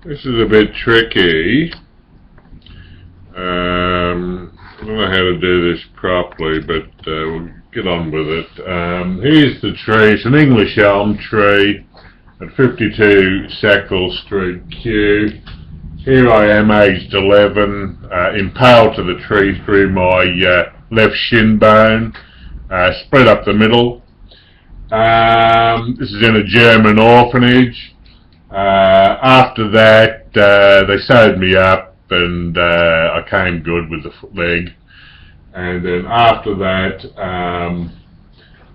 This is a bit tricky. I don't know how to do this properly, but we'll get on with it. Here's the tree. It's an English elm tree at 52 Sackville Street, Kew. Here I am, aged 11, impaled to the tree through my left shin bone, split up the middle. This is in a German orphanage. After that, they sewed me up and I came good with the leg. And then after that,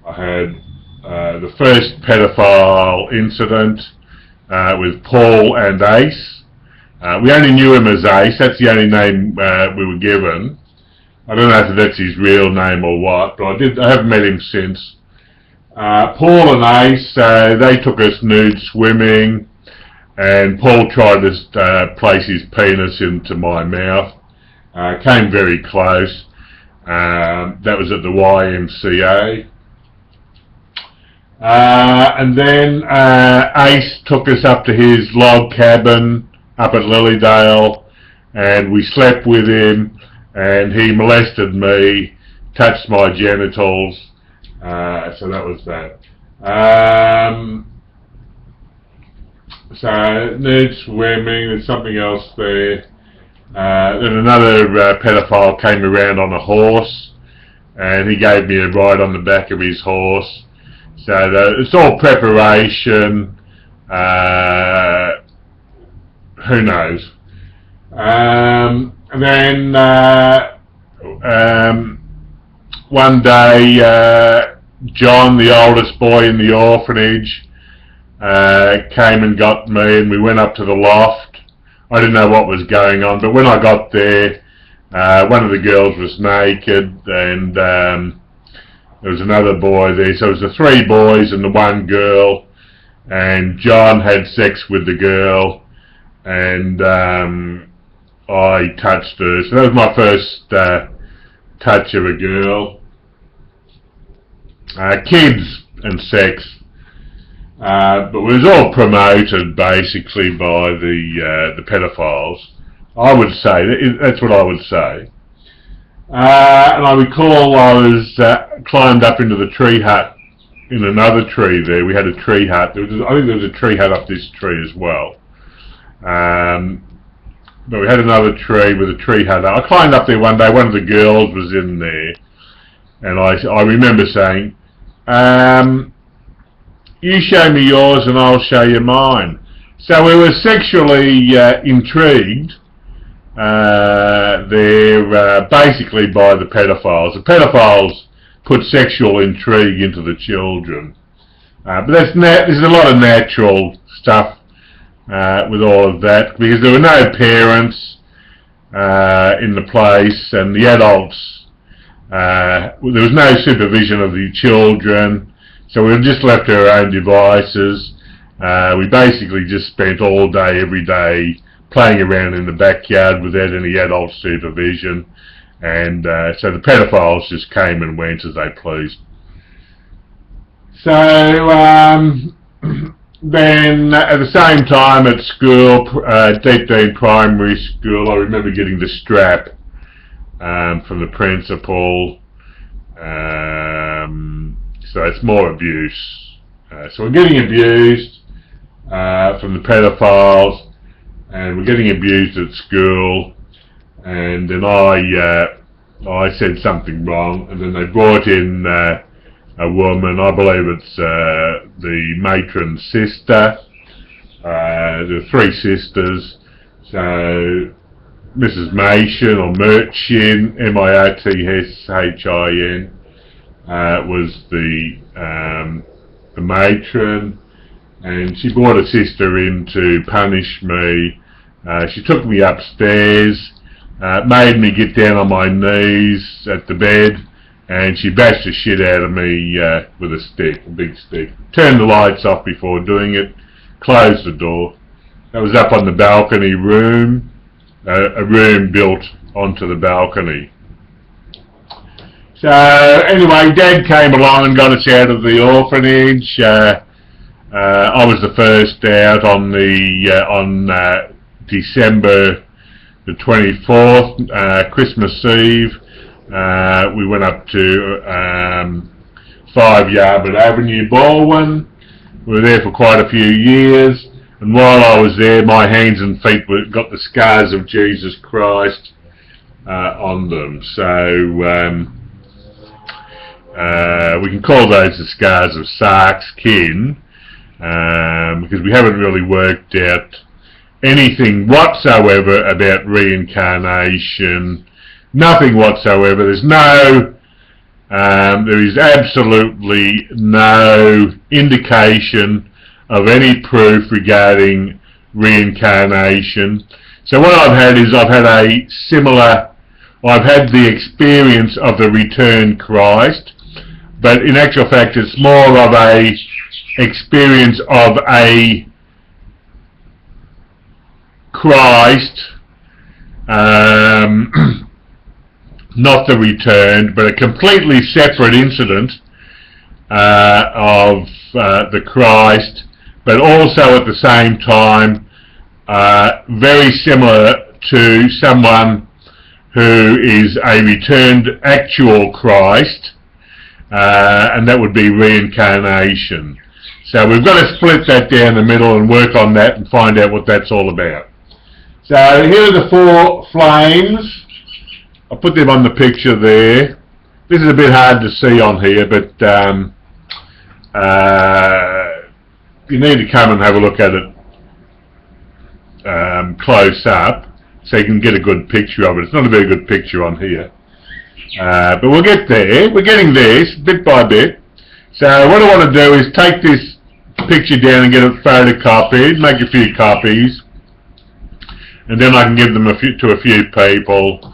I had the first pedophile incident with Paul and Ace. We only knew him as Ace. That's the only name we were given. I don't know if that's his real name or what, but I haven't met him since. Paul and Ace, they took us nude swimming, and Paul tried to place his penis into my mouth. Came very close. That was at the YMCA. And then Ace took us up to his log cabin up at Lilydale, and we slept with him, and he molested me, touched my genitals, so that was that. So nude swimming, there's something else there. Then another pedophile came around on a horse, and he gave me a ride on the back of his horse. So it's all preparation. Who knows? And then one day, John, the oldest boy in the orphanage, came and got me, and we went up to the loft. I didn't know what was going on, but when I got there, one of the girls was naked, and there was another boy there. So it was the three boys and the one girl, and John had sex with the girl, and I touched her. So that was my first touch of a girl. Kids and sex. But it was all promoted basically by the pedophiles. I would say, that's what I would say. And I recall I was climbed up into the tree hut in another tree there. We had a tree hut. I think there was a tree hut up this tree as well. But we had another tree with a tree hut. I climbed up there one day, one of the girls was in there, and I remember saying, you show me yours and I'll show you mine. So we were sexually intrigued there basically by the pedophiles. The pedophiles put sexual intrigue into the children. But there's a lot of natural stuff with all of that, because there were no parents in the place, and the adults, there was no supervision of the children, so we were just left to our own devices. We basically just spent all day, every day, playing around in the backyard without any adult supervision, and so the pedophiles just came and went as they pleased. So then at the same time at school, Deep Dean Primary School, I remember getting the strap from the principal. So it's more abuse. So we're getting abused from the pedophiles, and we're getting abused at school, and then I said something wrong, and then they brought in a woman, I believe it's the matron's sister. There are three sisters, so Mrs. Machin, or Mirchin, Mirthishin, was the matron, and she brought a sister in to punish me. She took me upstairs, made me get down on my knees at the bed, and she bashed the shit out of me with a stick, a big stick. Turned the lights off before doing it, closed the door. That was up on the balcony room, a room built onto the balcony. So anyway, Dad came along and got us out of the orphanage. I was the first out on December the 24th, Christmas Eve. We went up to 5 Yarborough Avenue, Baldwin. We were there for quite a few years, and while I was there, my hands and feet got the scars of Jesus Christ on them. So we can call those the scars of sarxkyn, because we haven't really worked out anything whatsoever about reincarnation. Nothing whatsoever. There is absolutely no indication of any proof regarding reincarnation. So what I've had is I've had the experience of the returned Christ, but in actual fact it's more of a experience of a Christ, not the returned, but a completely separate incident of the Christ, but also at the same time very similar to someone who is a returned actual Christ, and that would be reincarnation. So we've got to split that down the middle and work on that and find out what that's all about. So here are the 4 flames. I'll put them on the picture there. This is a bit hard to see on here, but you need to come and have a look at it close up so you can get a good picture of it. It's not a very good picture on here, but we'll get there. We're getting there bit by bit. So what I want to do is take this picture down and get it photocopied, make a few copies, and then I can give them to a few people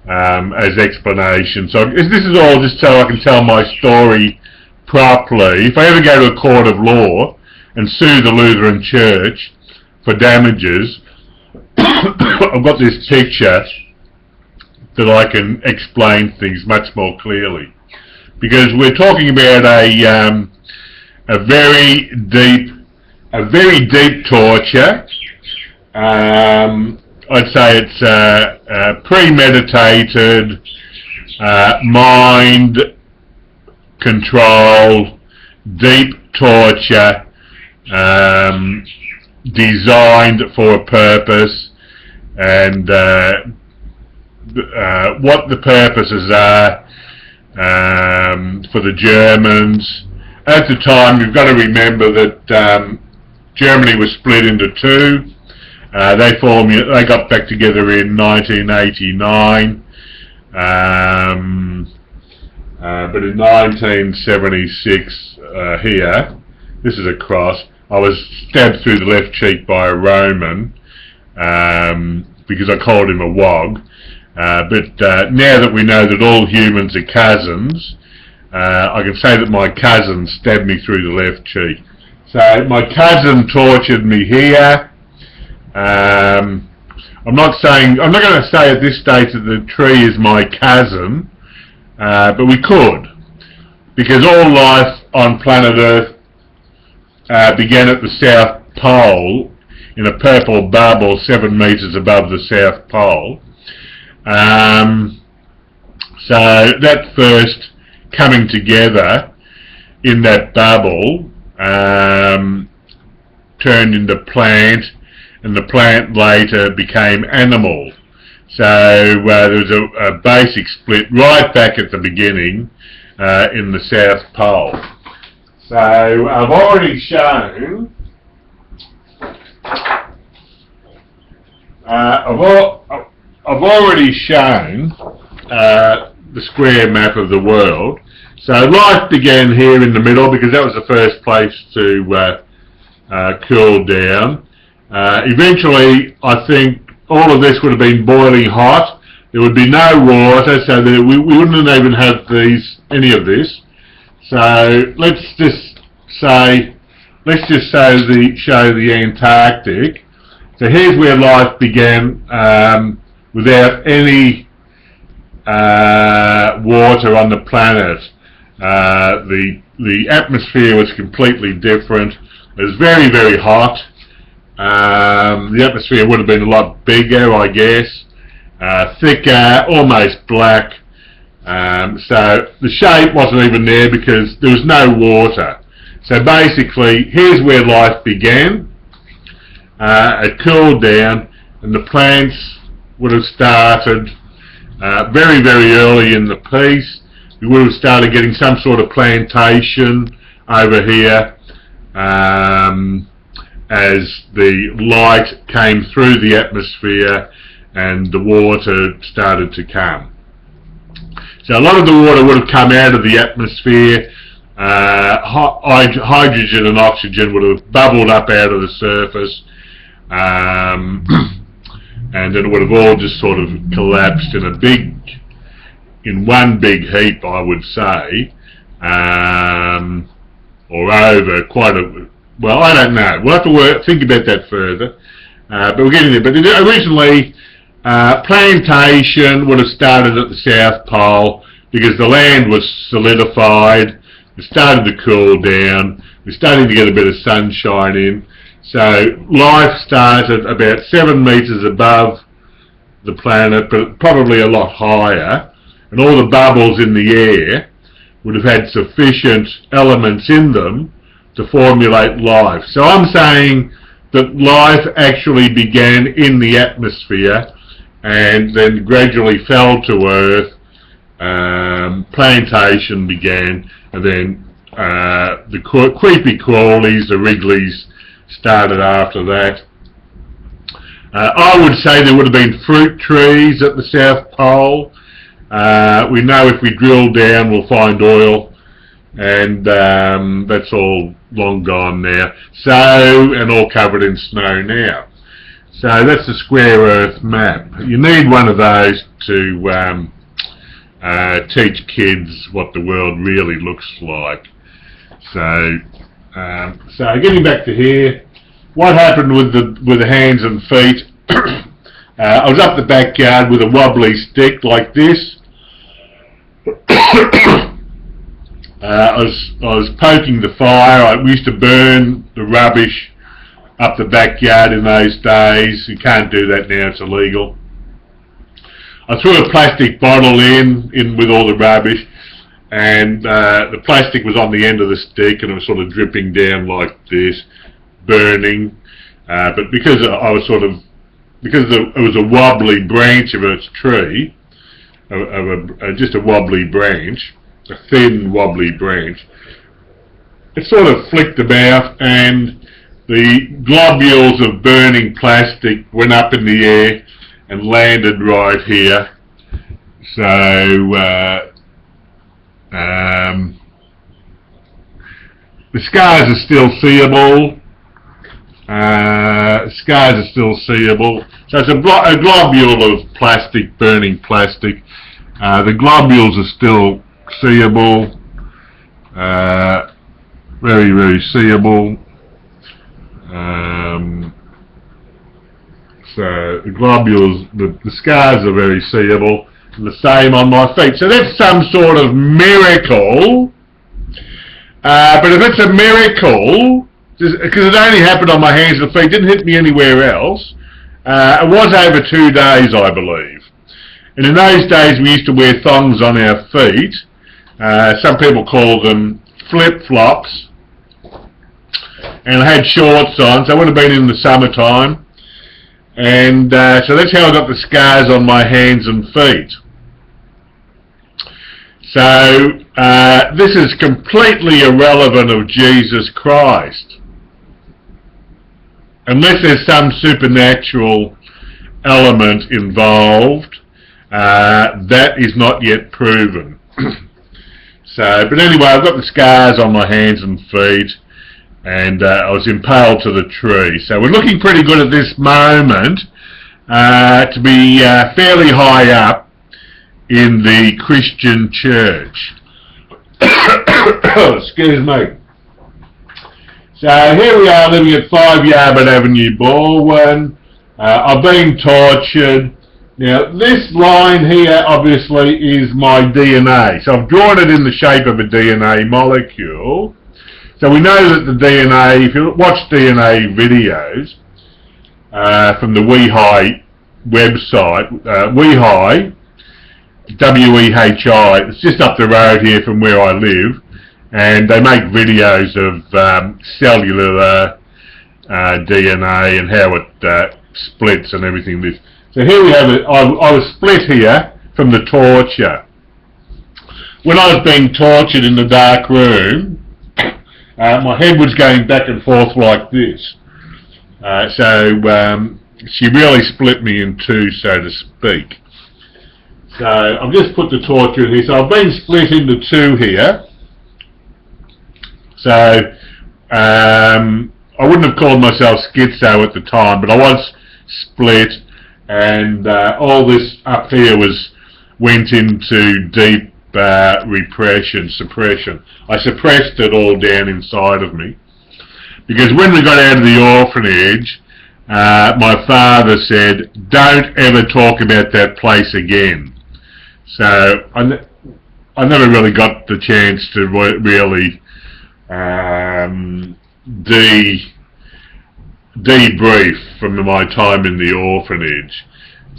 as explanation. So this is all just so I can tell my story properly. If I ever go to a court of law and sue the Lutheran Church for damages, I've got this picture that I can explain things much more clearly, because we're talking about a very deep torture. I'd say it's premeditated, mind control, deep torture, designed for a purpose, and what the purposes are for the Germans. At the time, you've got to remember that Germany was split into 2. They got back together in 1989, but in 1976 here, this is a cross, I was stabbed through the left cheek by a Roman because I called him a wog. But now that we know that all humans are cousins, I can say that my cousin stabbed me through the left cheek. So my cousin tortured me here. I'm not going to say at this stage that the tree is my cousin, but we could, because all life on planet Earth began at the South Pole in a purple bubble 7 meters above the South Pole. So that first coming together in that bubble turned into plant, and the plant later became animal. So there was a basic split right back at the beginning in the South Pole. So I've already shown the square map of the world. So life began here in the middle, because that was the first place to cool down. Eventually, I think all of this would have been boiling hot. There would be no water, so that we wouldn't even have any of this. So let's just show the Antarctic. So here's where life began, without any water on the planet. The atmosphere was completely different. It was very, very hot. The atmosphere would have been a lot bigger, I guess, thicker, almost black. So the shape wasn't even there because there was no water. So basically, here's where life began. It cooled down, and the plants would have started very, very early in the piece. We would have started getting some sort of plantation over here as the light came through the atmosphere and the water started to come. So a lot of the water would have come out of the atmosphere. Hydrogen and oxygen would have bubbled up out of the surface, and then it would have all just sort of collapsed in one big heap, I would say, or over quite a, well, I don't know. We'll have to think about that further, but we're getting there. But originally, plantation would have started at the South Pole because the land was solidified. It started to cool down. We're starting to get a bit of sunshine in. So life started about 7 meters above the planet, but probably a lot higher. And all the bubbles in the air would have had sufficient elements in them to formulate life. So I'm saying that life actually began in the atmosphere and then gradually fell to Earth. Plantation began, and then the creepy crawlies, the wrigglies, started after that. I would say there would have been fruit trees at the South Pole. We know if we drill down we'll find oil, and that's all long gone now. So, and all covered in snow now. So that's a square Earth map. You need one of those to teach kids what the world really looks like. So, getting back to here, what happened with the hands and feet? I was up the backyard with a wobbly stick like this. I was poking the fire. We used to burn the rubbish up the backyard in those days. You can't do that now, it's illegal. I threw a plastic bottle in with all the rubbish, and the plastic was on the end of the stick and it was sort of dripping down like this, burning. But because it was a wobbly branch of a tree, just a wobbly branch, a thin wobbly branch, it sort of flicked about, and the globules of burning plastic went up in the air and landed right here. So the scars are still seeable. So it's a globule of plastic, burning plastic. The globules are still seeable, very, very seeable. So the globules, the scars are very seeable, and the same on my feet. So that's some sort of miracle. But if it's a miracle, because it only happened on my hands and feet, didn't hit me anywhere else. It was over 2 days, I believe. And in those days we used to wear thongs on our feet. Some people call them flip-flops. And I had shorts on, so I would have been in the summertime. And so that's how I got the scars on my hands and feet. So this is completely irrelevant of Jesus Christ. Unless there's some supernatural element involved, that is not yet proven. But anyway, I've got the scars on my hands and feet, and I was impaled to the tree. So we're looking pretty good at this moment to be fairly high up in the Christian church. Excuse me. So here we are living at 5 Yarborough Avenue, Baldwin. I've been tortured. Now this line here obviously is my DNA. So I've drawn it in the shape of a DNA molecule. So we know that the DNA, if you watch DNA videos, from the Wehi website. Wehi, W-E-H-I, it's just up the road here from where I live, and they make videos of cellular DNA and how it splits and everything. So here we have it. I was split here from the torture. When I was being tortured in the dark room, my head was going back and forth like this. So she really split me in two, so to speak. So I've just put the torture in here. So I've been split into two here. So I wouldn't have called myself schizo at the time, but I was split, and all this up here went into deep repression, suppression. I suppressed it all down inside of me, because when we got out of the orphanage, my father said, "Don't ever talk about that place again." So I never really got the chance to really debrief from my time in the orphanage.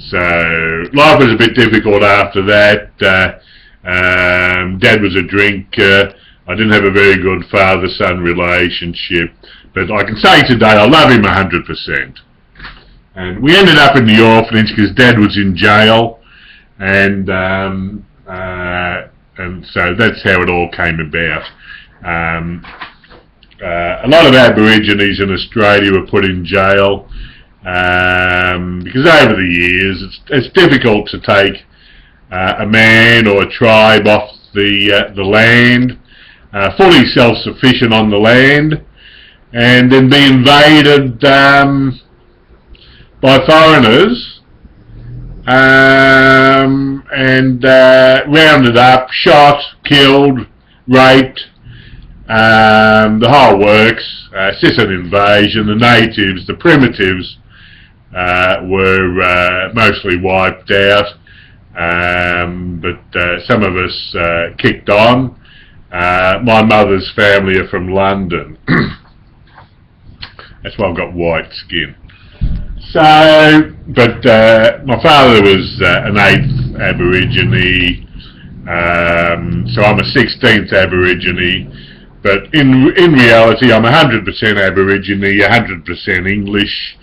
So life was a bit difficult after that. Dad was a drinker. I didn't have a very good father-son relationship, but I can say today I love him 100%. And we ended up in the orphanage because Dad was in jail, and so that's how it all came about. A lot of Aborigines in Australia were put in jail because over the years it's difficult to take a man or a tribe off the land, fully self-sufficient on the land, and then be invaded by foreigners and rounded up, shot, killed, raped, the whole works. It's just an invasion. The natives, the primitives, were mostly wiped out, but some of us kicked on. My mother's family are from London. That's why I've got white skin. So, but my father was an 8th Aborigine, so I'm a 16th Aborigine, but in reality I'm 100% Aborigine, 100% English,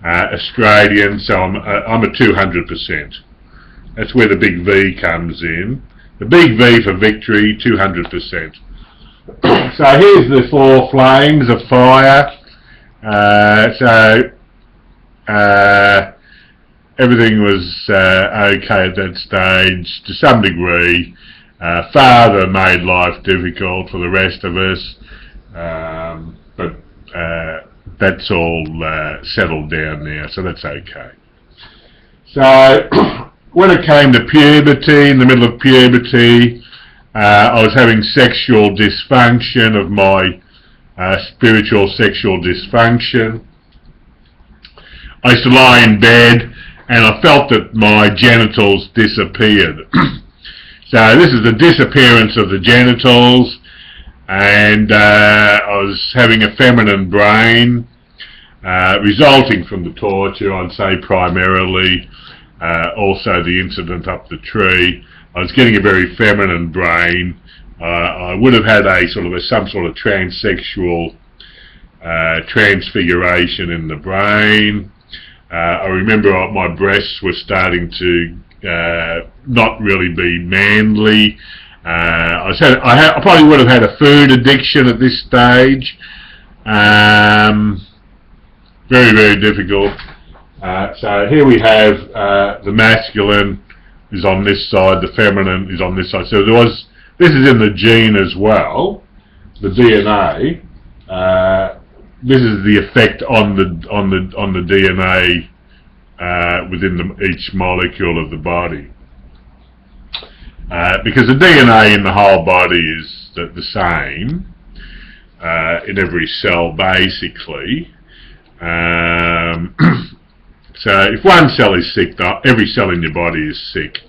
Australian, so I'm a 200%. That's where the big V comes in. The big V for victory, 200%. So here's the 4 flames of fire. Everything was okay at that stage to some degree. Father made life difficult for the rest of us, but that's all settled down now, so that's okay. So when it came to puberty, in the middle of puberty, I was having sexual dysfunction of my spiritual sexual dysfunction. I used to lie in bed and I felt that my genitals disappeared. So this is the disappearance of the genitals, and I was having a feminine brain, resulting from the torture, I'd say primarily, also the incident up the tree. I was getting a very feminine brain. I would have had some sort of transsexual transfiguration in the brain. I remember my breasts were starting to not really be manly. I probably would have had a food addiction at this stage. Very, very difficult. So here we have the masculine is on this side, the feminine is on this side. So this is in the gene as well, the DNA. This is the effect on the DNA within each molecule of the body, because the DNA in the whole body is the same in every cell basically. So if one cell is sick, every cell in your body is sick.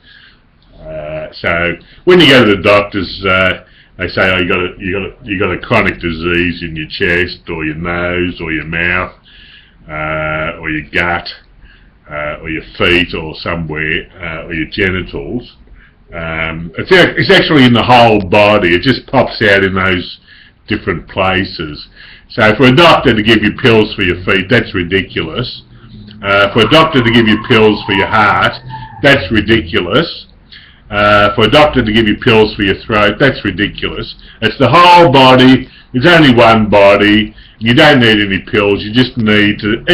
So when you go to the doctors, they say, oh, you got a chronic disease in your chest or your nose or your mouth. or your gut, or your feet, or somewhere, or your genitals. It's actually in the whole body. It just pops out in those different places. So for a doctor to give you pills for your feet, that's ridiculous. For a doctor to give you pills for your heart, that's ridiculous. For a doctor to give you pills for your throat, that's ridiculous. It's the whole body. There's only one body. You don't need any pills. You just need to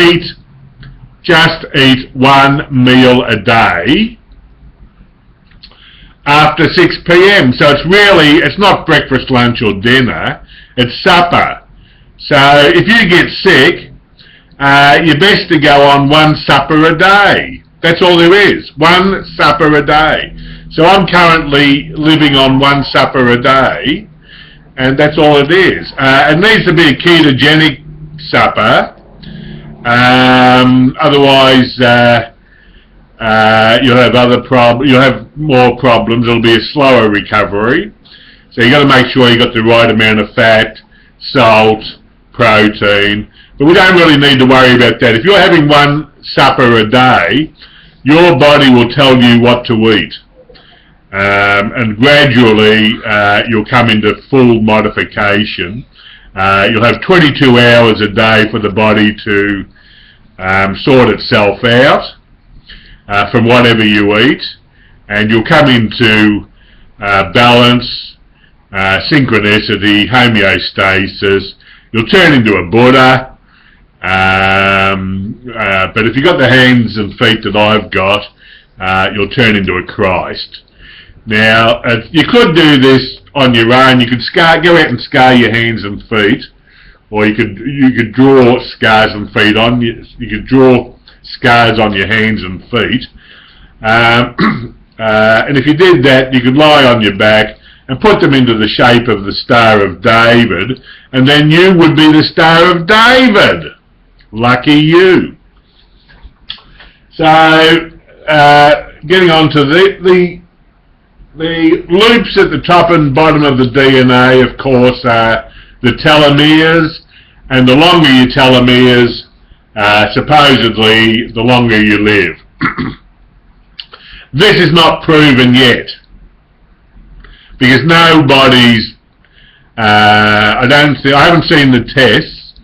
just eat one meal a day after 6 p.m. So it's not breakfast, lunch or dinner. It's supper. So if you get sick, you're best to go on one supper a day. That's all there is. One supper a day. So I'm currently living on one supper a day, and that's all it is. It needs to be a ketogenic supper. Otherwise, you'll have other problems. You'll have more problems. It'll be a slower recovery. So you've got to make sure you've got the right amount of fat, salt, protein. But we don't really need to worry about that. If you're having one supper a day, your body will tell you what to eat. And gradually you'll come into full modification. You'll have 22 hours a day for the body to sort itself out from whatever you eat, and you'll come into balance, synchronicity, homeostasis. You'll turn into a Buddha. But if you've got the hands and feet that I've got, you'll turn into a Christ. Now, you could do this on your own. You could go out and scar your hands and feet, or you could draw scars and feet on you. You could draw scars on your hands and feet, and if you did that, you could lie on your back and put them into the shape of the Star of David, and then you would be the Star of David. Lucky you. So, getting on to the loops at the top and bottom of the DNA, of course, are the telomeres, and the longer your telomeres, supposedly, the longer you live. This is not proven yet, because nobody's, I haven't seen the tests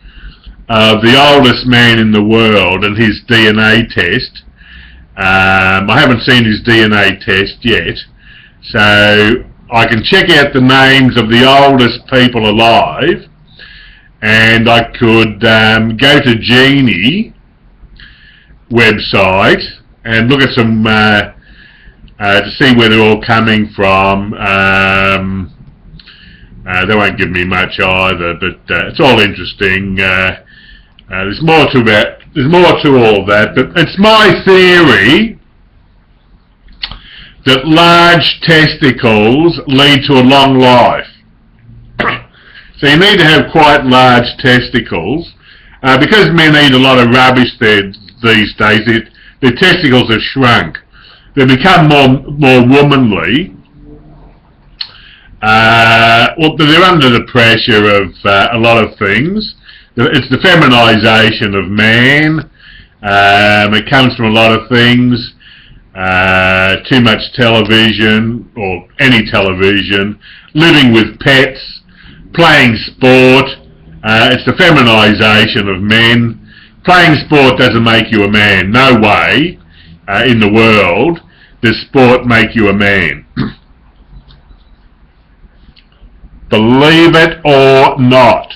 of the oldest man in the world and his DNA test. I haven't seen his DNA test yet, so I can check out the names of the oldest people alive, and I could go to Genie website and look at some to see where they're all coming from. They won't give me much either, but it's all interesting. There's more to all that, but it's my theory that large testicles lead to a long life. So you need to have quite large testicles, because men eat a lot of rubbish these days. Their testicles have shrunk. They become more womanly. Well, they're under the pressure of a lot of things. It's the feminisation of man. It comes from a lot of things. Too much television, or any television, living with pets, playing sport. It's the feminisation of men. Playing sport doesn't make you a man. No way in the world does sport make you a man. Believe it or not.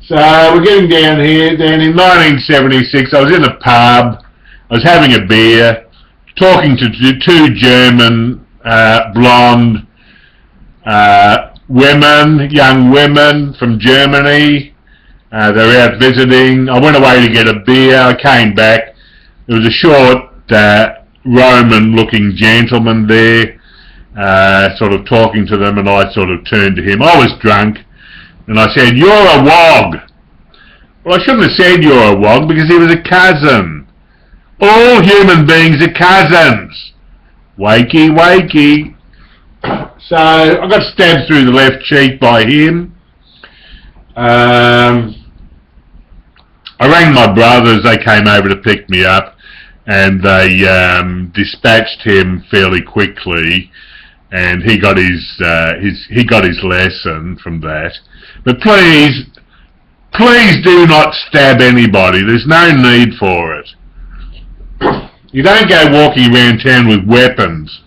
So we're getting down here. Then in 1976, I was in a pub. I was having a beer, talking to two German blonde women, young women from Germany. They were out visiting. I went away to get a beer. I came back. There was a short Roman-looking gentleman there, sort of talking to them, and I sort of turned to him. I was drunk, and I said, "You're a wog." Well, I shouldn't have said you're a wog, because he was a cousin. All human beings are cousins. Wakey, wakey. So I got stabbed through the left cheek by him. I I rang my brothers, they came over to pick me up, and they dispatched him fairly quickly, and he got his lesson from that. But please do not stab anybody. There's no need for it. You don't go walking around town with weapons.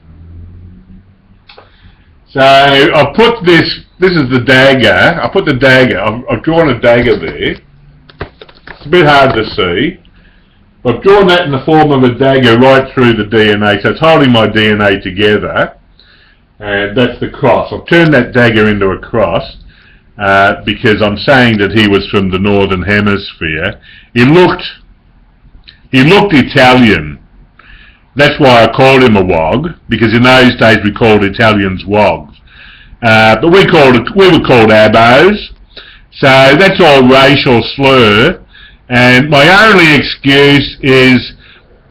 So I put this is the dagger. I put the dagger, I've drawn a dagger there. It's a bit hard to see. I've drawn that in the form of a dagger right through the DNA, so it's holding my DNA together. And that's the cross. I've turned that dagger into a cross because I'm saying that he was from the Northern Hemisphere. He looked Italian. That's why I called him a wog, because in those days we called Italians wogs. But we were called abos. So that's all racial slur. And my only excuse is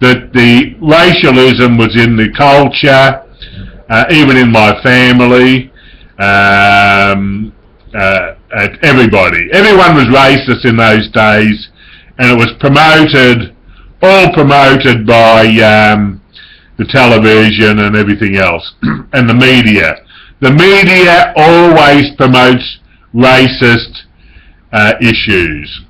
that the racialism was in the culture, even in my family, everybody. Everyone was racist in those days, and it was all promoted by the television and everything else, and the media. The media always promotes racist issues.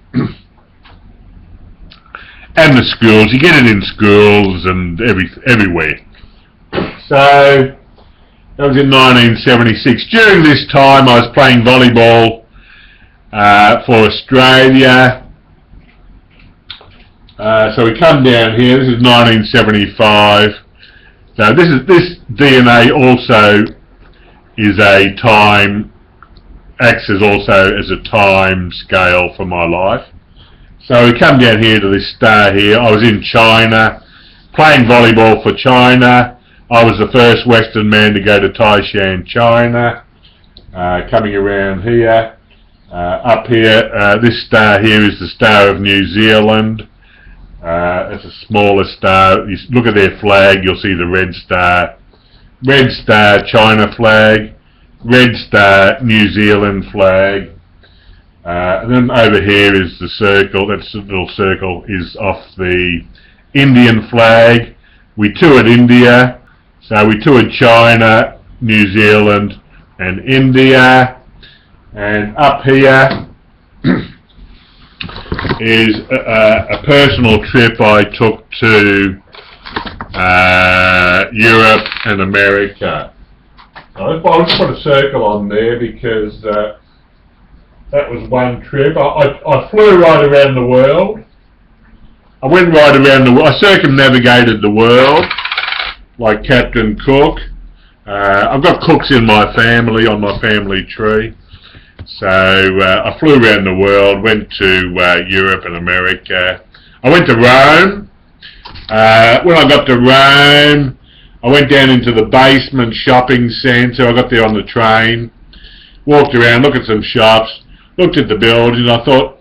And the schools, you get it in schools and everywhere. So that was in 1976. During this time I was playing volleyball for Australia. So we come down here, this is 1975. So this DNA also is acts as also as a time scale for my life. So we come down here to this star here. I was in China, playing volleyball for China. I was the first Western man to go to Taishan, China. Coming around here, up here, this star here is the star of New Zealand. It's a smaller star. You look at their flag, you'll see the red star China flag, red star New Zealand flag. And then over here is the circle. That little circle is off the Indian flag. We toured India, so we toured China, New Zealand and India. And up here is a personal trip I took to Europe and America. I'll just put a circle on there because that was one trip. I flew right around the world. I went right around the world. I circumnavigated the world like Captain Cook. I've got cooks in my family, on my family tree. So I flew around the world, went to Europe and America. I went to Rome. When I got to Rome, I went down into the basement shopping centre. I got there on the train, walked around, looked at some shops, looked at the buildings. I thought,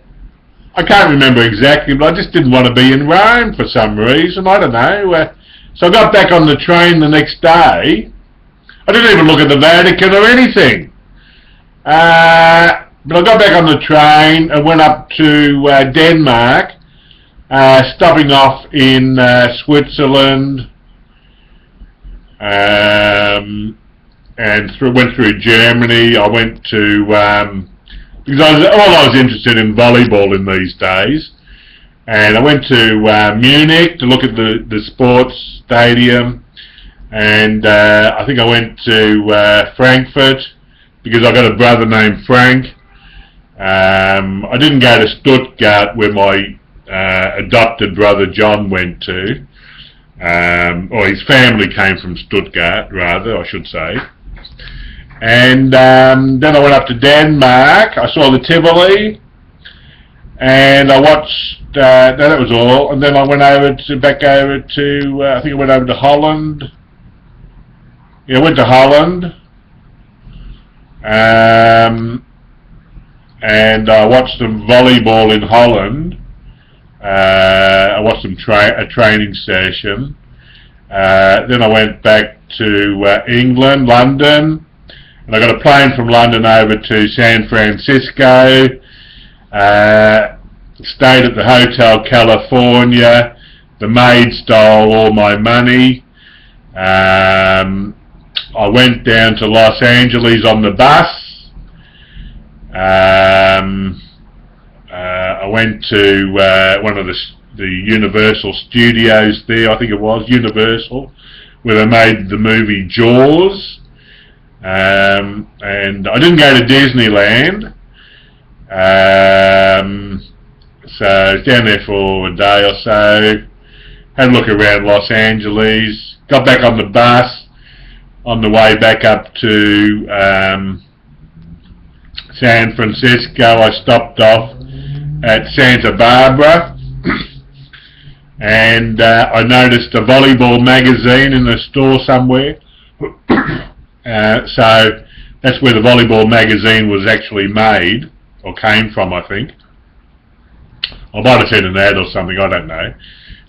I can't remember exactly, but I just didn't want to be in Rome for some reason. I don't know. So I got back on the train the next day. I didn't even look at the Vatican or anything. But I got back on the train and went up to Denmark, stopping off in Switzerland, and went through Germany. I went to, because I was interested in volleyball in these days, and I went to Munich to look at the sports stadium, and I think I went to Frankfurt, because I got a brother named Frank. I didn't go to Stuttgart where my adopted brother John went to, or his family came from Stuttgart rather, I should say. And then I went up to Denmark. I saw the Tivoli, and I watched. That was all. And then I went back over to. I think I went over to Holland. Yeah, I went to Holland. And I watched some volleyball in Holland. I watched some a training session. Then I went back to England, London, and I got a plane from London over to San Francisco. stayed at the Hotel California. The maid stole all my money. I went down to Los Angeles on the bus. I went to one of the Universal Studios there, I think it was, Universal, where they made the movie Jaws. And I didn't go to Disneyland. So I was down there for a day or so. Had a look around Los Angeles. Got back on the bus. On the way back up to San Francisco, I stopped off at Santa Barbara. And I noticed a volleyball magazine in a store somewhere. So that's where the volleyball magazine was actually made, or came from, I think. I might have seen an ad or something, I don't know.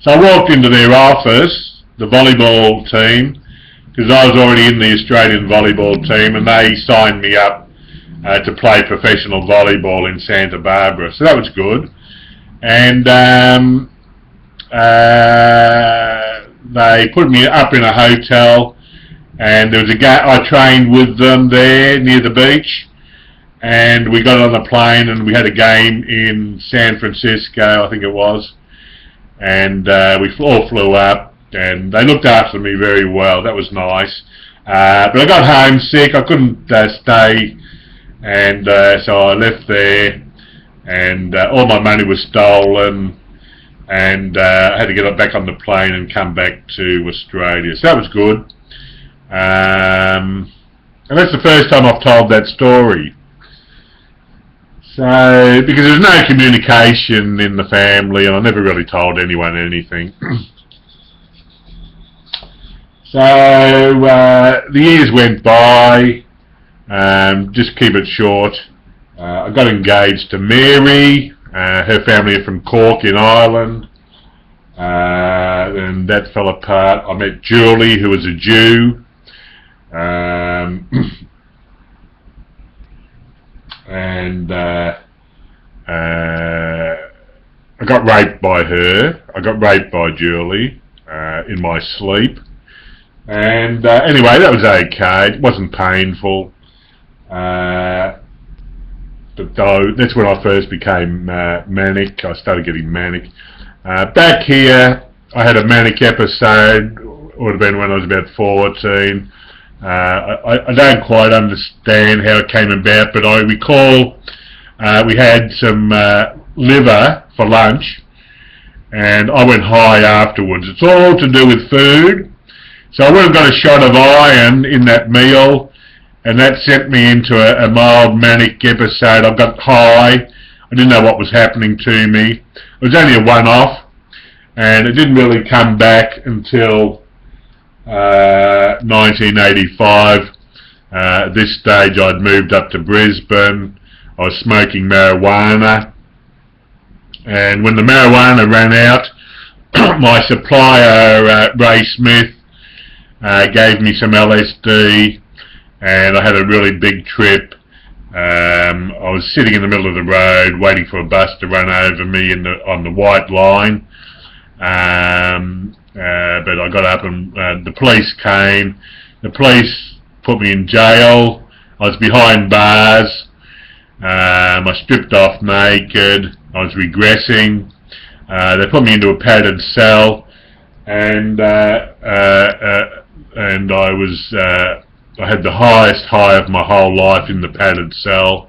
So I walked into their office, the volleyball team, because I was already in the Australian volleyball team, and they signed me up to play professional volleyball in Santa Barbara. So that was good. And they put me up in a hotel, and there was a guy, I trained with them there near the beach, and we got on a plane and we had a game in San Francisco, I think it was, and we all flew up, and they looked after me very well. That was nice. But I got homesick, I couldn't stay, and so I left there, and all my money was stolen, and I had to get back on the plane and come back to Australia. So that was good. And that's the first time I've told that story. So, because there's no communication in the family, and I never really told anyone anything. So, the years went by. Just keep it short. I got engaged to Mary. Her family are from Cork in Ireland. And that fell apart. I met Julie, who was a Jew. And I got raped by her. I got raped by Julie in my sleep. And anyway, that was okay. It wasn't painful. But though, that's when I first became manic. I started getting manic. Back here, I had a manic episode. Would have been when I was about 14. I don't quite understand how it came about, but I recall we had some liver for lunch, and I went high afterwards. It's all to do with food. So I would have got a shot of iron in that meal, and that sent me into a mild manic episode. I got high. I didn't know what was happening to me. It was only a one-off, and it didn't really come back until 1985. At this stage I'd moved up to Brisbane. I was smoking marijuana, and when the marijuana ran out, my supplier Ray Smith gave me some LSD, and I had a really big trip. I was sitting in the middle of the road waiting for a bus to run over me on the white line. But I got up and the police came. The police put me in jail. I was behind bars. I stripped off naked. I was regressing. They put me into a padded cell, and I had the highest high of my whole life in the padded cell.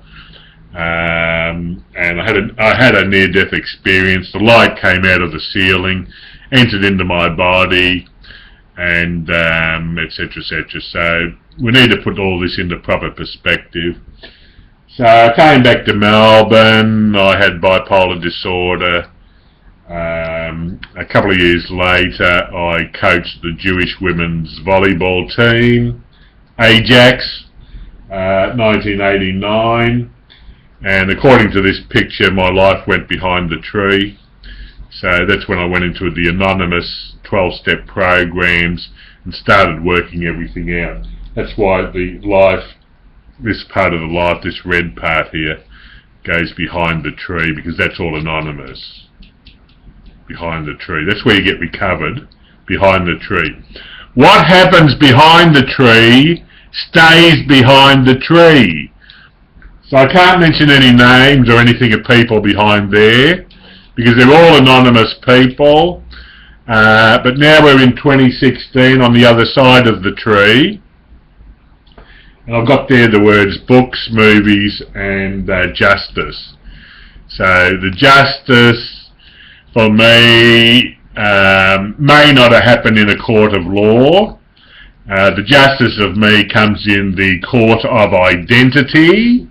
And I had a near-death experience. The light came out of the ceiling, entered into my body, and etc., etc. So we need to put all this into proper perspective. So I came back to Melbourne. I had bipolar disorder. A couple of years later, I coached the Jewish women's volleyball team, Ajax, 1989. And according to this picture, my life went behind the tree. So that's when I went into the anonymous 12-step programs and started working everything out. That's why the life, this part of the life, this red part here, goes behind the tree, because that's all anonymous. Behind the tree. That's where you get recovered, behind the tree. What happens behind the tree stays behind the tree. So I can't mention any names or anything of people behind there, because they're all anonymous people. But now we're in 2016 on the other side of the tree. And I've got there the words books, movies and justice. So the justice for me may not have happened in a court of law. The justice of me comes in the court of identity.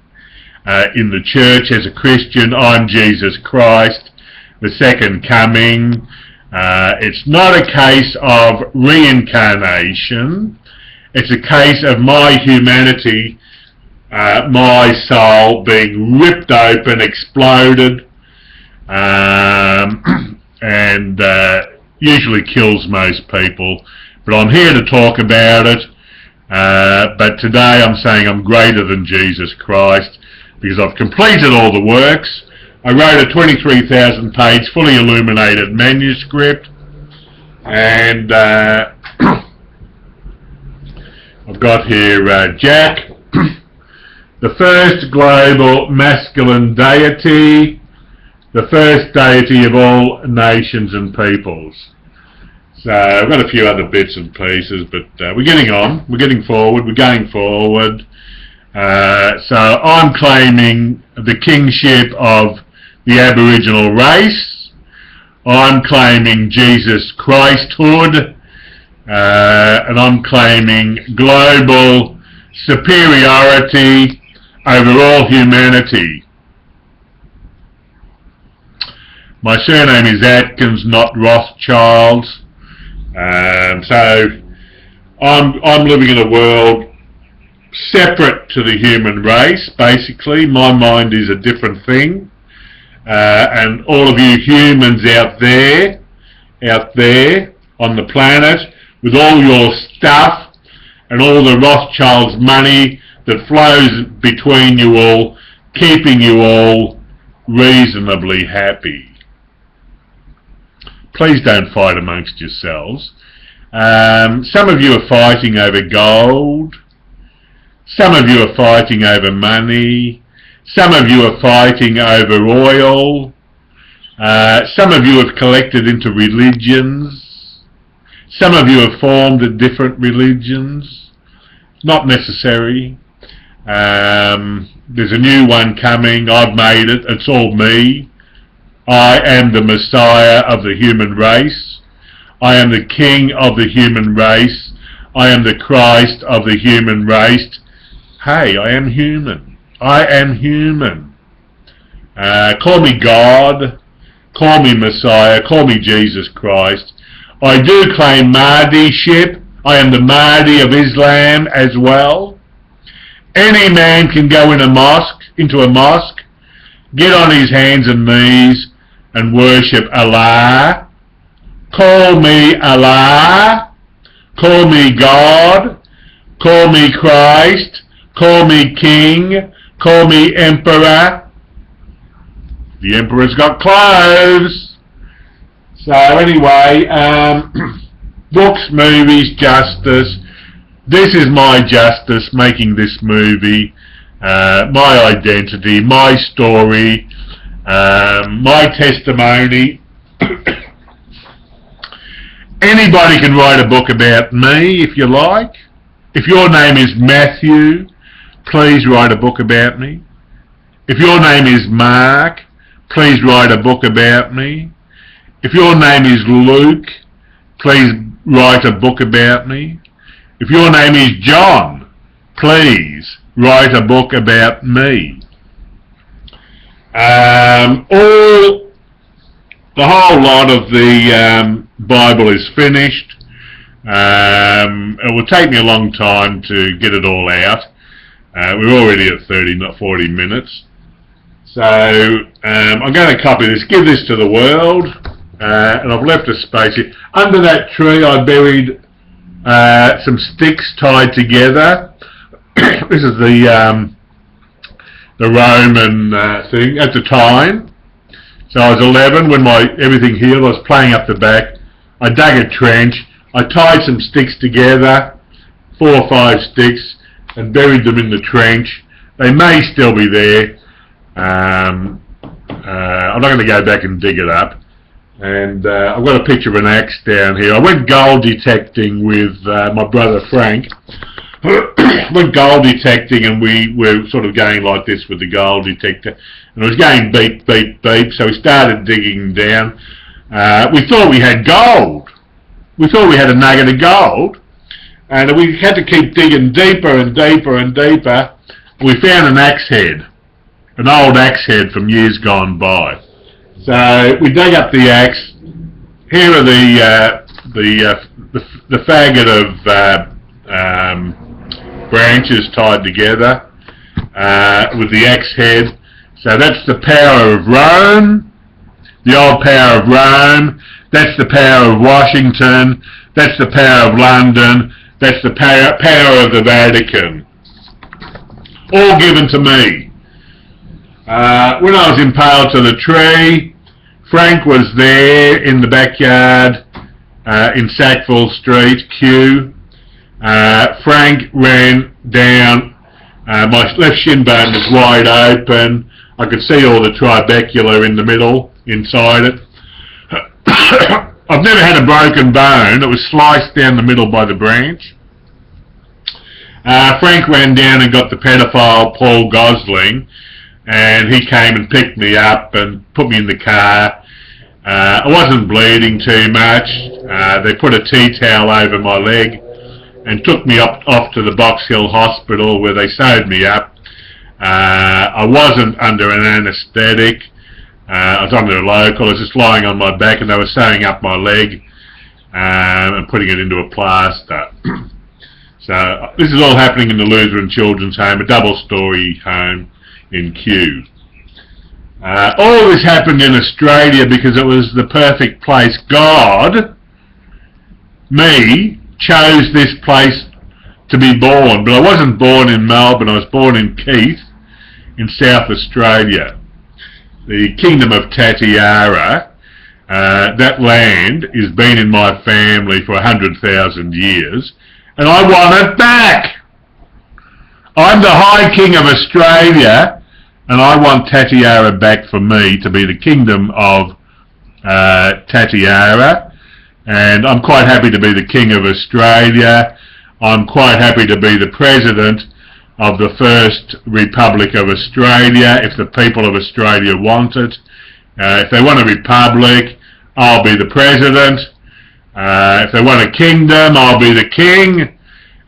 In the church as a Christian, I'm Jesus Christ, the second coming. It's not a case of reincarnation. It's a case of my humanity, my soul being ripped open, exploded, and usually kills most people. But I'm here to talk about it. But today I'm saying I'm greater than Jesus Christ, because I've completed all the works. I wrote a 23,000 page fully illuminated manuscript, and I've got here Jack, the first global masculine deity, the first deity of all nations and peoples. So I've got a few other bits and pieces, but we're getting on, we're getting forward, we're going forward. So I'm claiming the kingship of the Aboriginal race. I'm claiming Jesus Christhood. And I'm claiming global superiority over all humanity. My surname is Atkins, not Rothschild. So I'm living in a world separate to the human race, basically. My mind is a different thing. And all of you humans out there on the planet, with all your stuff and all the Rothschilds' money that flows between you all, keeping you all reasonably happy. Please don't fight amongst yourselves. Some of you are fighting over gold. Some of you are fighting over money. Some of you are fighting over oil. Some of you have collected into religions. Some of you have formed different religions. Not necessary. There's a new one coming. I've made it. It's all me. I am the Messiah of the human race. I am the King of the human race. I am the Christ of the human race. Hey, I am human. I am human. Call me God. Call me Messiah. Call me Jesus Christ. I do claim Mahdi-ship. I am the Mahdi of Islam as well. Any man can go into a mosque, get on his hands and knees and worship Allah. Call me Allah. Call me God. Call me Christ. Call me King. Call me Emperor. The Emperor's got clothes. So anyway, books, movies, justice. This is my justice, making this movie, my identity, my story, my testimony. Anybody can write a book about me if you like. If your name is Matthew, please write a book about me. If your name is Mark, please write a book about me. If your name is Luke, please write a book about me. If your name is John, please write a book about me. The whole lot of the Bible is finished. It will take me a long time to get it all out. We're already at 30, not 40 minutes. So I'm going to copy this, give this to the world, and I've left a space here. Under that tree I buried some sticks tied together. This is the the Roman thing at the time. So I was 11 when everything healed. I was playing up the back. I dug a trench. I tied some sticks together, 4 or 5 sticks, and buried them in the trench. They may still be there. I'm not going to go back and dig it up. And I've got a picture of an axe down here. I went gold detecting with my brother Frank. Went gold detecting, and we were sort of going like this with the gold detector, and it was going beep, beep, beep. So we started digging down. We thought we had gold. We thought we had a nugget of gold, and we had to keep digging deeper and deeper and deeper. We found an axe head, an old axe head from years gone by. So we dug up the axe. Here are the faggot of branches tied together with the axe head. So that's the power of Rome, the old power of Rome. That's the power of Washington. That's the power of London. That's the power of the Vatican. All given to me. When I was impaled to the tree, Frank was there in the backyard in Sackville Street, Kew. Frank ran down, my left shin bone was wide open. I could see all the trabecular in the middle, inside it. I've never had a broken bone. It was sliced down the middle by the branch. Frank ran down and got the pedophile Paul Gosling, and he came and picked me up and put me in the car. I wasn't bleeding too much. They put a tea towel over my leg and took me off to the Box Hill Hospital, where they sewed me up. I wasn't under an anaesthetic. I was under a local. I was just lying on my back, and they were sewing up my leg and putting it into a plaster. So this is all happening in the Lutheran Children's Home, a double-storey home in Kew. All this happened in Australia because it was the perfect place. God, me, chose this place to be born, but I wasn't born in Melbourne. I was born in Keith in South Australia, the Kingdom of Tatiara. That land has been in my family for 100,000 years, and I want it back. I'm the High King of Australia, and I want Tatiara back for me to be the Kingdom of Tatiara. And I'm quite happy to be the King of Australia. I'm quite happy to be the President of the First Republic of Australia, if the people of Australia want it. If they want a republic, I'll be the President. If they want a kingdom, I'll be the King.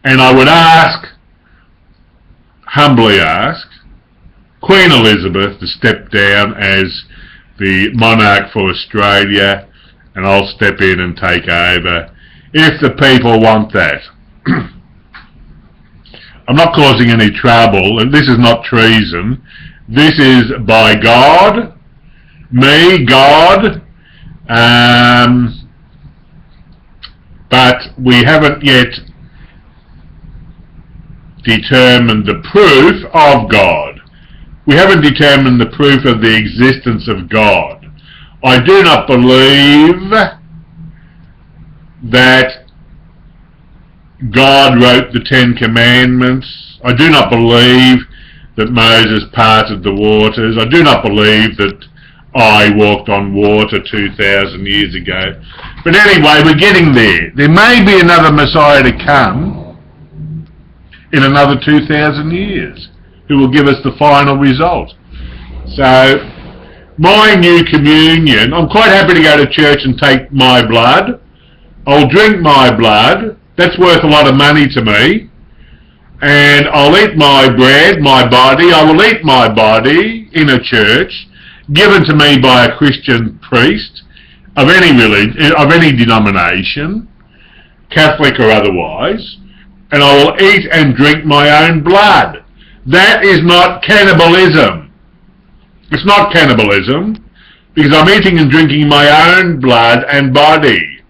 And I would ask, humbly ask, Queen Elizabeth to step down as the monarch for Australia, and I'll step in and take over if the people want that. I'm not causing any trouble, and this is not treason. This is by God, me, God, but we haven't yet determined the proof of God. We haven't determined the proof of the existence of God. I do not believe that God wrote the 10 Commandments. I do not believe that Moses parted the waters. I do not believe that I walked on water 2,000 years ago. But anyway, we're getting there. There may be another Messiah to come in another 2,000 years who will give us the final result. So, my new communion, I'm quite happy to go to church and take my blood. I'll drink my blood. That's worth a lot of money to me. And I'll eat my bread, my body. I will eat my body in a church given to me by a Christian priest of any religion, of any denomination, Catholic or otherwise, and I will eat and drink my own blood. That is not cannibalism. It's not cannibalism, because I'm eating and drinking my own blood and body,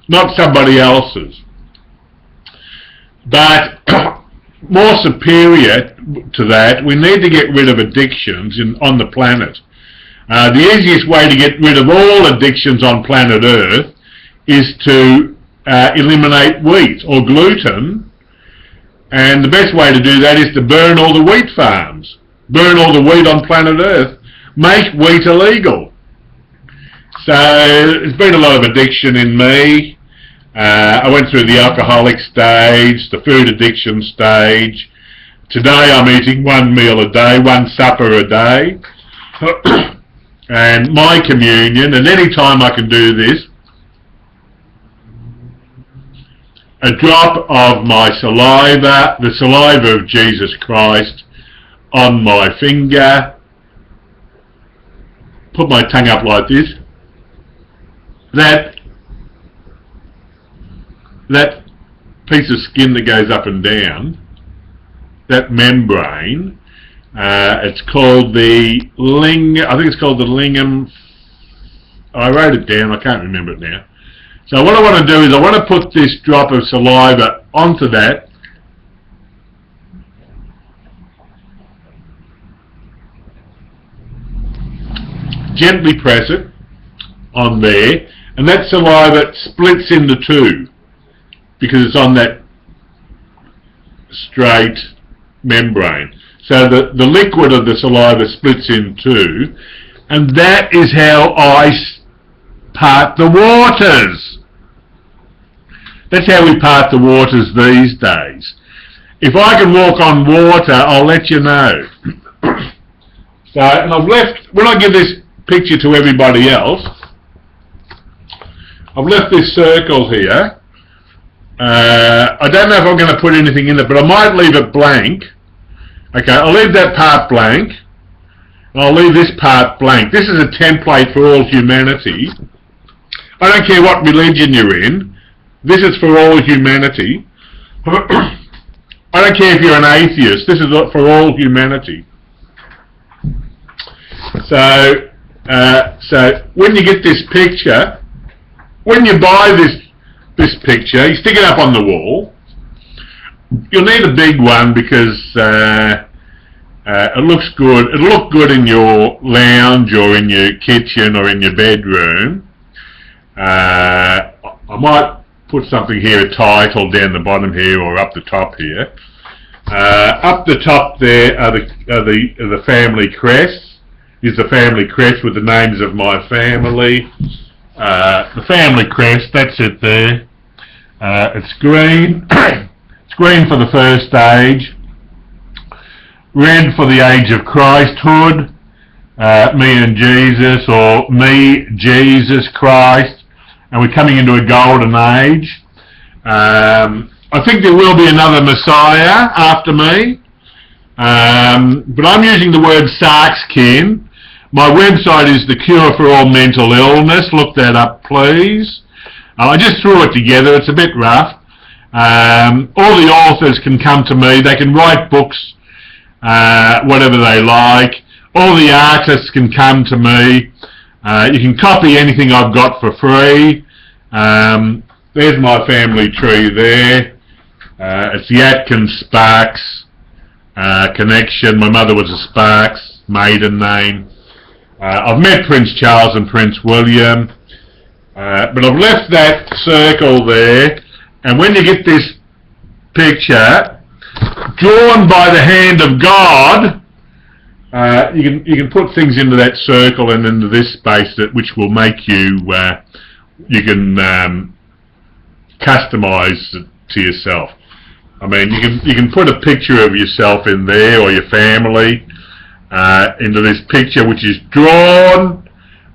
not somebody else's. But more superior to that, we need to get rid of addictions on the planet. The easiest way to get rid of all addictions on planet Earth is to eliminate wheat or gluten, and the best way to do that is to burn all the wheat farms, burn all the wheat on planet Earth, make wheat illegal. So there's been a lot of addiction in me. I went through the alcoholic stage, the food addiction stage. Today I'm eating one meal a day, one supper a day. And my communion, and any time I can do this, a drop of my saliva, the saliva of Jesus Christ, on my finger, put my tongue up like this, that piece of skin that goes up and down, that membrane, it's called the I think it's called the lingam. I wrote it down, I can't remember it now. So what I want to do is I want to put this drop of saliva onto that, gently press it on there, and that saliva splits into two because it's on that straight membrane. So the liquid of the saliva splits in two, and that is how I part the waters. That's how we part the waters these days. If I can walk on water, I'll let you know. So, and I've left, when I give this picture to everybody else, I've left this circle here. I don't know if I'm going to put anything in it, but I might leave it blank. Okay, I'll leave that part blank, and I'll leave this part blank. This is a template for all humanity. I don't care what religion you're in. This is for all humanity. I don't care if you're an atheist. This is for all humanity. So when you get this picture, when you buy this picture, you stick it up on the wall. You'll need a big one because it looks good. It'll look good in your lounge or in your kitchen or in your bedroom. I might put something here, a title down the bottom here or up the top here. Up the top there are the family crests. Is the family crest with the names of my family. The family crest, that's it there. It's green. It's green for the first age. Red for the age of Christhood. Me and Jesus, or me, Jesus Christ. And we're coming into a golden age. I think there will be another Messiah after me. But I'm using the word sarxkyn. My website is The Cure for All Mental Illness. Look that up, please. I just threw it together. It's a bit rough. All the authors can come to me. They can write books, whatever they like. All the artists can come to me. You can copy anything I've got for free. There's my family tree there. It's the Atkins Sparks connection. My mother was a Sparks, maiden name. I've met Prince Charles and Prince William. But I've left that circle there, and when you get this picture drawn by the hand of God, you can put things into that circle and into this space which will make you you can customize it to yourself. I mean, you can put a picture of yourself in there or your family into this picture, which is drawn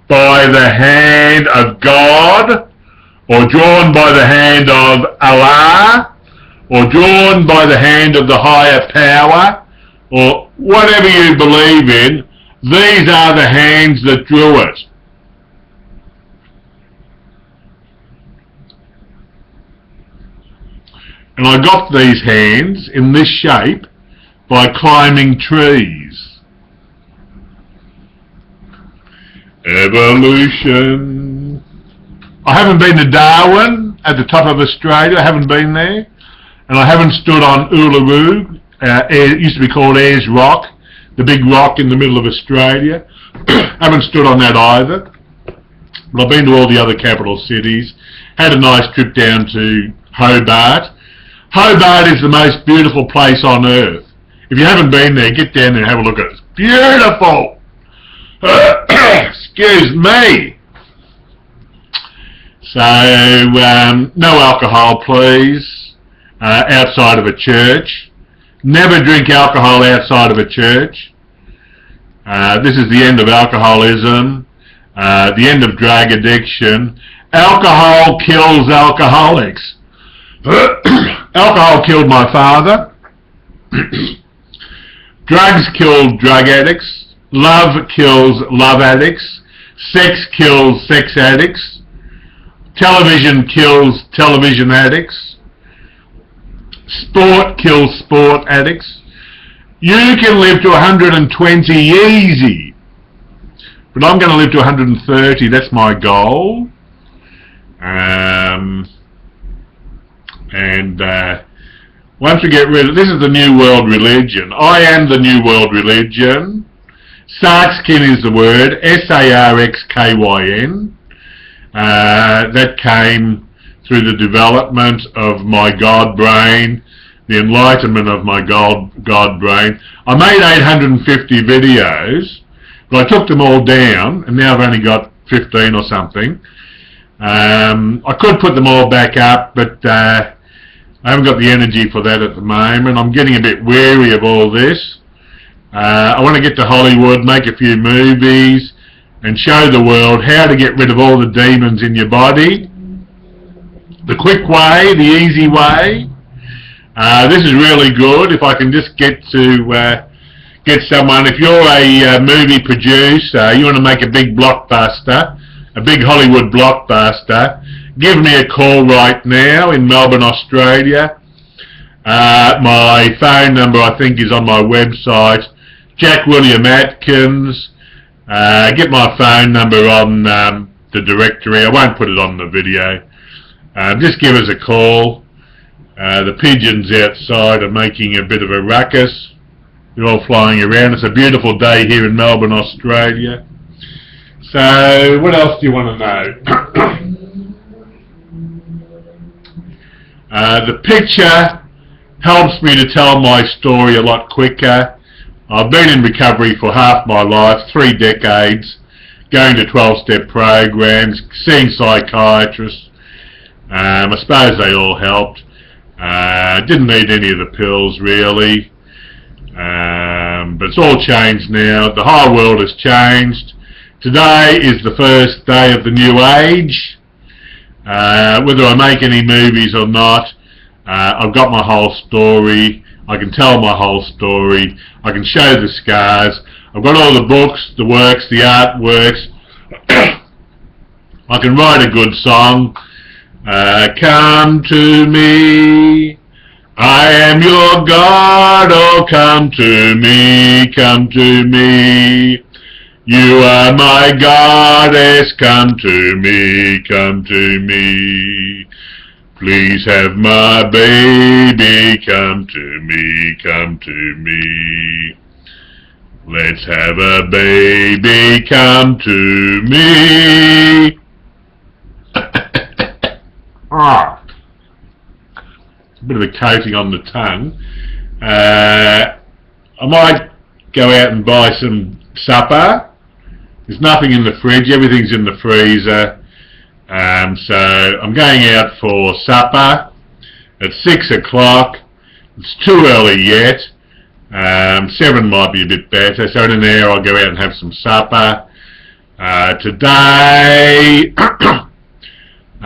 by the hand of God, or drawn by the hand of Allah, or drawn by the hand of the higher power, or whatever you believe in. These are the hands that drew it. And I got these hands in this shape by climbing trees. Evolution. I haven't been to Darwin at the top of Australia. I haven't been there. And I haven't stood on Uluru it used to be called Ayers Rock, the big rock in the middle of Australia. Haven't stood on that either. But I've been to all the other capital cities. Had a nice trip down to Hobart. Hobart is the most beautiful place on earth. If you haven't been there, get down there and have a look at it. It's beautiful! Excuse me! So, no alcohol, please, outside of a church. Never drink alcohol outside of a church. This is the end of alcoholism, the end of drug addiction. Alcohol kills alcoholics. Alcohol killed my father. Drugs kill drug addicts. Love kills love addicts. Sex kills sex addicts. Television kills television addicts. Sport kills sport addicts. You can live to 120 easy, but I'm going to live to 130. That's my goal. Once we get rid of this, is the new world religion. I am the new world religion. Sarxkyn is the word. sarxkyn. That came through the development of my God brain, the enlightenment of my God brain. I made 850 videos, but I took them all down, and now I've only got 15 or something. I could put them all back up, but I haven't got the energy for that at the moment. I'm getting a bit weary of all this. I want to get to Hollywood, make a few movies, and show the world how to get rid of all the demons in your body. The quick way, the easy way. This is really good. If I can just get someone, if you're a movie producer, you want to make a big blockbuster, a big Hollywood blockbuster, give me a call right now in Melbourne, Australia. My phone number, I think, is on my website, Jack William Atkins. Get my phone number on the directory. I won't put it on the video. Just give us a call. The pigeons outside are making a bit of a ruckus. They're all flying around. It's a beautiful day here in Melbourne, Australia. So, what else do you want to know? The picture helps me to tell my story a lot quicker. I've been in recovery for half my life, 3 decades, going to 12-step programs, seeing psychiatrists. I suppose they all helped. Didn't need any of the pills really, but it's all changed now. The whole world has changed. Today is the first day of the new age. Whether I make any movies or not, I've got my whole story. I can tell my whole story. I can show the scars. I've got all the books, the works, the artworks. I can write a good song. Come to me, I am your God, oh come to me, come to me. You are my goddess, come to me, come to me. Please have my baby, come to me, come to me. Let's have a baby, come to me. Ah, it's a bit of a coating on the tongue. I might go out and buy some supper. There's nothing in the fridge, everything's in the freezer. So I'm going out for supper at 6 o'clock. It's too early yet. 7 might be a bit better. So in an hour I'll go out and have some supper. Today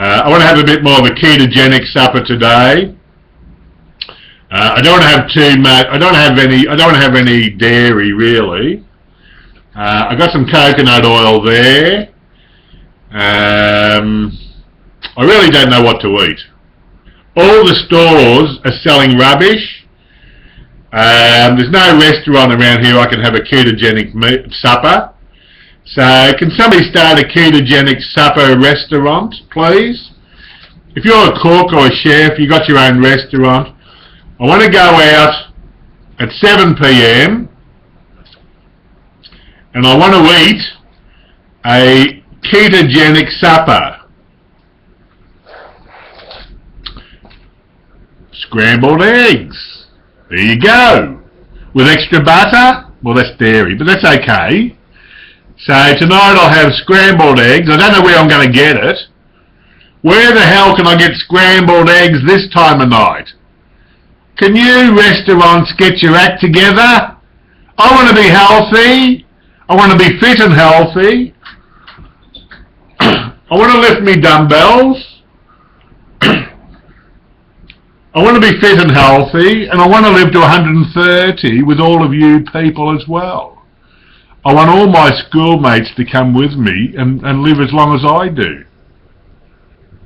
I want to have a bit more of a ketogenic supper today. I don't want to have too much. I don't want to have any dairy really. I got some coconut oil there. I really don't know what to eat. All the stores are selling rubbish. There's no restaurant around here I can have a ketogenic supper. So can somebody start a ketogenic supper restaurant, please? If you're a cook or a chef, you got your own restaurant, I want to go out at 7 p.m. and I want to eat a ketogenic supper. Scrambled eggs. There you go. With extra butter? Well, that's dairy, but that's okay. So tonight I'll have scrambled eggs. I don't know where I'm going to get it. Where the hell can I get scrambled eggs this time of night? Can you restaurants get your act together? I want to be healthy. I want to be fit and healthy. I want to lift me dumbbells. I want to be fit and healthy, and I want to live to 130 with all of you people as well. I want all my schoolmates to come with me and live as long as I do.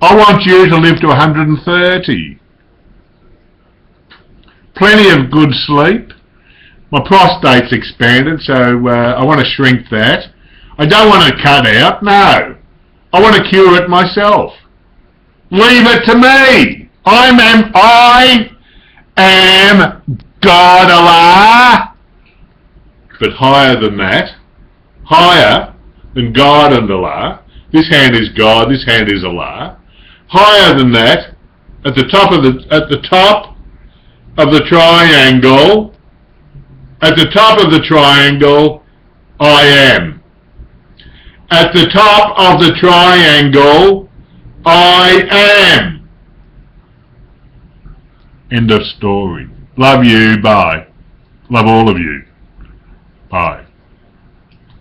I want you to live to 130. Plenty of good sleep. My prostate's expanded, so I want to shrink that. I don't want to cut out, no. I want to cure it myself. Leave it to me. I am God Allah. But higher than that, higher than God and Allah. This hand is God, this hand is Allah. Higher than that, at the top of the triangle, at the top of the triangle, I am. At the top of the triangle, I am. End of story. Love you, bye. Love all of you. Bye.